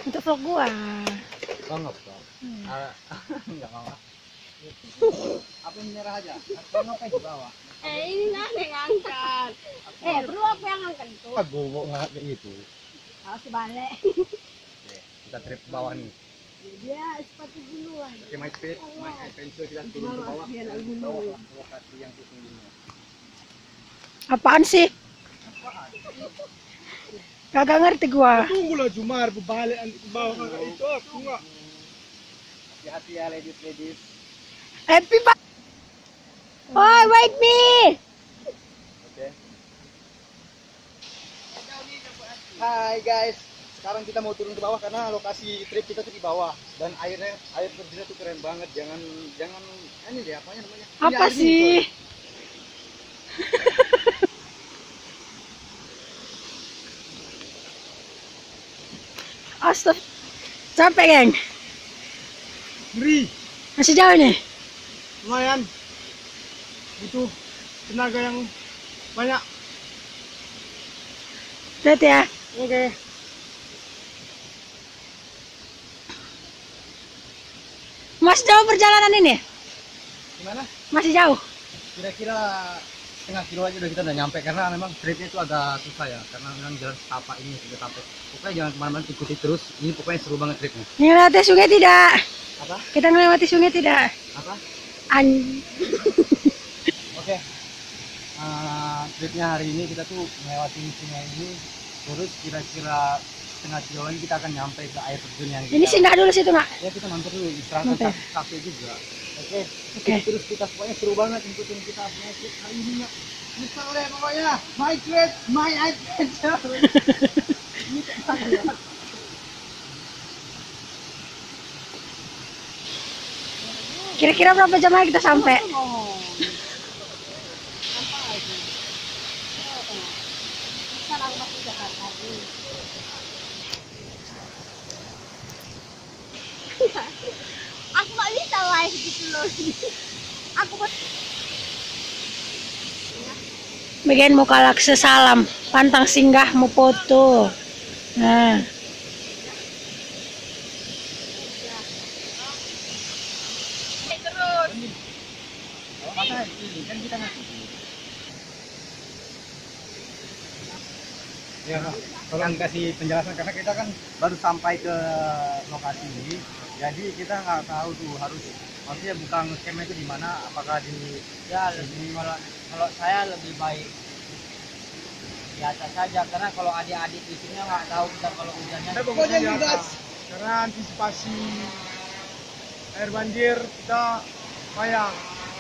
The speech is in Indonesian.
Untuk vlog gua. Bangop dong. Enggak mau. Apa yang merah aja? Bangop aja di bawah. Ini lah yang angkat. Perlu aku yang angkat itu. Aku mau ngangkat kayak gitu. Harus dibalik. Oke, kita trip ke bawah nih. Dia sepatu duluan. Pakai my speed, my pencil kita turun ke bawah. Bawah lokasi yang sesungguhnya. Apaan sih? Kagak ngerti gua. Tunggulah Jumar, berbalik ke bawah kakak itu aku enggak. Hati-hati ya ladies. Happy Pak. Oh, wait me. Oke. Hai guys, sekarang kita mau turun ke bawah karena lokasi trip kita tuh di bawah dan air terjunnya tuh keren banget. Jangan ini deh apanya namanya? Apa sih? Astagfirullah. Capek, geng. Ngeri, Masih jauh nih. lumayan. Butuh tenaga yang banyak. Lihat ya. Oke. Masih jauh perjalanan ini? Gimana? Masih jauh. Kira-kira setengah kilo aja udah kita udah nyampe karena memang tripnya itu agak susah ya karena memang jalan setapak ini sudah sampai. Pokoknya jangan kemana-mana, ikuti terus. Ini pokoknya seru banget tripnya. Melewati sungai tidak? Apa? Kita melewati sungai tidak? Apa? Oke. Tripnya hari ini kita tuh melewati sungai ini, terus kira-kira setengah kilo lagi kita akan nyampe ke air terjun yang Ini singgah dulu situ, Nak. ya kita mampir dulu istirahat kafe juga. Oke. Terus kita pokoknya seru banget ikutin kita punya trip hari ini ya. Bisa oleh pokoknya my trip, my adventure. Ini ya. Kira-kira berapa jam lagi kita sampai? Aku nggak bisa live gitu loh. Aku Bagian muka laksa salam, pantang singgah mau foto. Nah, terus. Masa ini kan kita ngasih. Ya, tolong kasih penjelasan karena kita kan baru sampai ke lokasi ini, jadi kita nggak tahu tuh maksudnya bukan skema itu di mana, apakah di Ya lebih kalau saya lebih baik di atas saja karena kalau adik-adik di sini nggak tahu kita kalau hujannya. Pokoknya di atas. Karena antisipasi air banjir kita bayang.